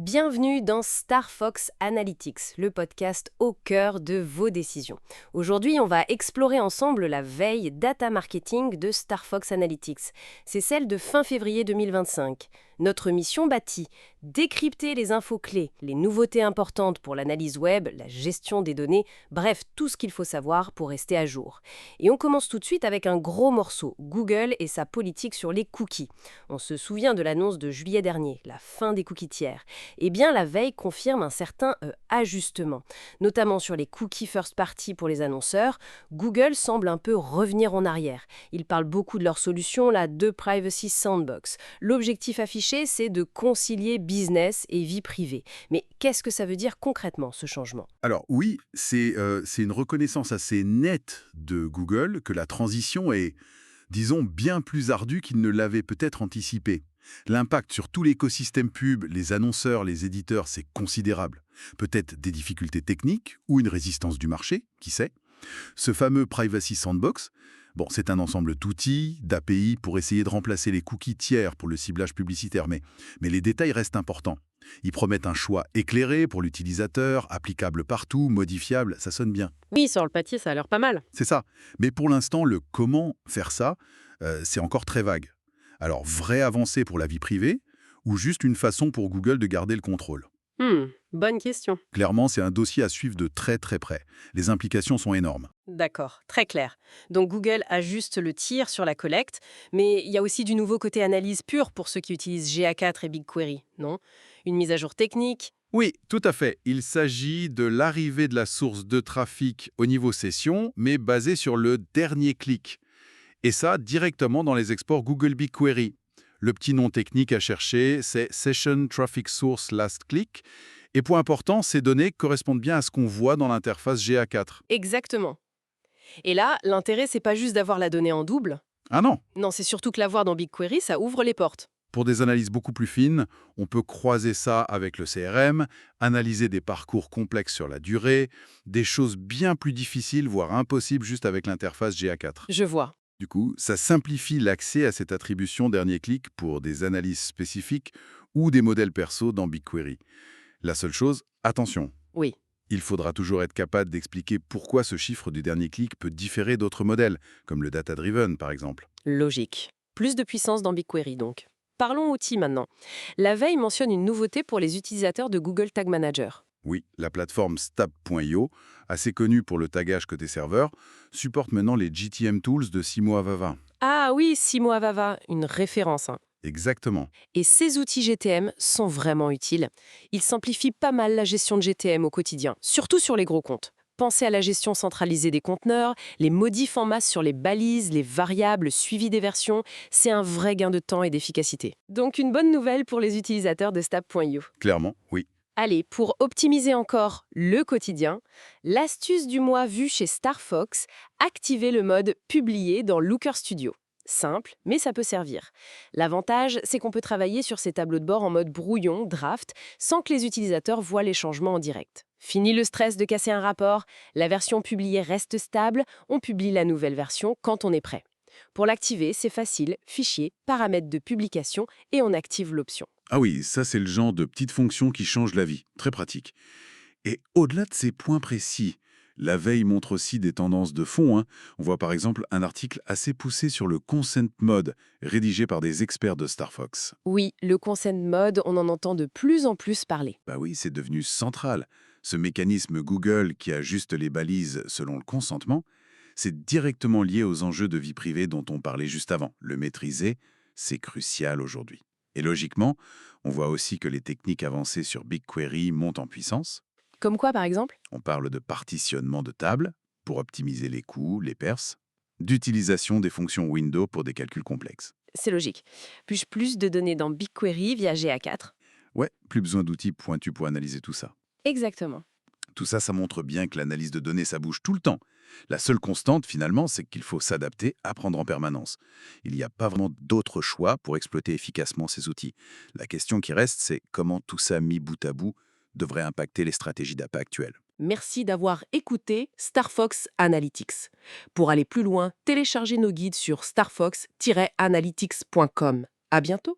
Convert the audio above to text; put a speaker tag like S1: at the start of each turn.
S1: Bienvenue dans Star Fox Analytics, le podcast au cœur de vos décisions. Aujourd'hui, on va explorer ensemble la veille data marketing de Star Fox Analytics. C'est celle de fin février 2025. Notre mission bâtie, décrypter les infos clés, les nouveautés importantes pour l'analyse web, la gestion des données, bref, tout ce qu'il faut savoir pour rester à jour. Et on commence tout de suite avec un gros morceau, Google et sa politique sur les cookies. On se souvient de l'annonce de juillet dernier, la fin des cookies tiers. Eh bien, la veille confirme un certain ajustement. Notamment sur les cookies first party pour les annonceurs, Google semble un peu revenir en arrière. Ils parlent beaucoup de leur solution, la de Privacy Sandbox. L'objectif affiché, c'est de concilier business et vie privée. Mais qu'est-ce que ça veut dire concrètement, ce changement ?
S2: Alors oui, c'est une reconnaissance assez nette de Google que la transition est, disons, bien plus ardue qu'il ne l'avait peut-être anticipé. L'impact sur tout l'écosystème pub, les annonceurs, les éditeurs, c'est considérable. Peut-être des difficultés techniques ou une résistance du marché, qui sait. Ce fameux Privacy Sandbox, c'est un ensemble d'outils, d'API pour essayer de remplacer les cookies tiers pour le ciblage publicitaire, mais les détails restent importants. Ils promettent un choix éclairé pour l'utilisateur, applicable partout, modifiable, ça sonne bien.
S1: Oui, sur le papier, ça a l'air pas mal.
S2: C'est ça. Mais pour l'instant, le comment faire ça, c'est encore très vague. Alors, vraie avancée pour la vie privée ou juste une façon pour Google de garder le contrôle?
S1: Bonne question.
S2: Clairement, c'est un dossier à suivre de très très près. Les implications sont énormes.
S1: D'accord, très clair. Donc Google ajuste le tir sur la collecte, mais il y a aussi du nouveau côté analyse pure pour ceux qui utilisent GA4 et BigQuery, non ? Une mise à jour technique.
S2: Oui, tout à fait. Il s'agit de l'arrivée de la source de trafic au niveau session, mais basée sur le dernier clic. Et ça, directement dans les exports Google BigQuery. Le petit nom technique à chercher, c'est Session Traffic Source Last Click. Et point important, ces données correspondent bien à ce qu'on voit dans l'interface GA4.
S1: Exactement. Et là, l'intérêt, c'est pas juste d'avoir la donnée en double.
S2: Ah non!
S1: Non, c'est surtout que l'avoir dans BigQuery, ça ouvre les portes.
S2: Pour des analyses beaucoup plus fines, on peut croiser ça avec le CRM, analyser des parcours complexes sur la durée, des choses bien plus difficiles, voire impossibles juste avec l'interface GA4.
S1: Je vois.
S2: Du coup, ça simplifie l'accès à cette attribution dernier clic pour des analyses spécifiques ou des modèles perso dans BigQuery. La seule chose, attention,
S1: Oui.
S2: il faudra toujours être capable d'expliquer pourquoi ce chiffre du dernier clic peut différer d'autres modèles, comme le data-driven par exemple.
S1: Logique. Plus de puissance dans BigQuery, donc. Parlons outils maintenant. La veille mentionne une nouveauté pour les utilisateurs de Google Tag Manager.
S2: Oui, la plateforme Stab.io, assez connue pour le tagage côté serveur, supporte maintenant les GTM Tools de Simo Avava.
S1: Ah oui, Simo Avava, une référence.
S2: Exactement.
S1: Et ces outils GTM sont vraiment utiles. Ils simplifient pas mal la gestion de GTM au quotidien, surtout sur les gros comptes. Pensez à la gestion centralisée des conteneurs, les modifs en masse sur les balises, les variables, le suivi des versions. C'est un vrai gain de temps et d'efficacité. Donc une bonne nouvelle pour les utilisateurs de Stab.io.
S2: Clairement, oui.
S1: Allez, pour optimiser encore le quotidien, l'astuce du mois vue chez Star Fox, activez le mode Publier dans Looker Studio. Simple, mais ça peut servir. L'avantage, c'est qu'on peut travailler sur ces tableaux de bord en mode brouillon, draft, sans que les utilisateurs voient les changements en direct. Fini le stress de casser un rapport, la version publiée reste stable, on publie la nouvelle version quand on est prêt. Pour l'activer, c'est facile, fichier, paramètres de publication et on active l'option.
S2: Ah oui, ça c'est le genre de petite fonction qui change la vie. Très pratique. Et au-delà de ces points précis, la veille montre aussi des tendances de fond. On voit par exemple un article assez poussé sur le consent mode, rédigé par des experts de Star Fox.
S1: Oui, le consent mode, on en entend de plus en plus parler.
S2: Bah oui, c'est devenu central. Ce mécanisme Google qui ajuste les balises selon le consentement, c'est directement lié aux enjeux de vie privée dont on parlait juste avant. Le maîtriser, c'est crucial aujourd'hui. Et logiquement, on voit aussi que les techniques avancées sur BigQuery montent en puissance.
S1: Comme quoi, par exemple ?
S2: On parle de partitionnement de tables pour optimiser les coûts, les perces, d'utilisation des fonctions window pour des calculs complexes.
S1: C'est logique. Puis-je plus de données dans BigQuery via GA4 ?
S2: Ouais, plus besoin d'outils pointus pour analyser tout ça.
S1: Exactement.
S2: Tout ça, ça montre bien que l'analyse de données, ça bouge tout le temps. La seule constante, finalement, c'est qu'il faut s'adapter, apprendre en permanence. Il n'y a pas vraiment d'autre choix pour exploiter efficacement ces outils. La question qui reste, c'est comment tout ça mis bout à bout devrait impacter les stratégies d'appât actuelles.
S1: Merci d'avoir écouté Star Fox Analytics. Pour aller plus loin, téléchargez nos guides sur starfox-analytics.com. À bientôt.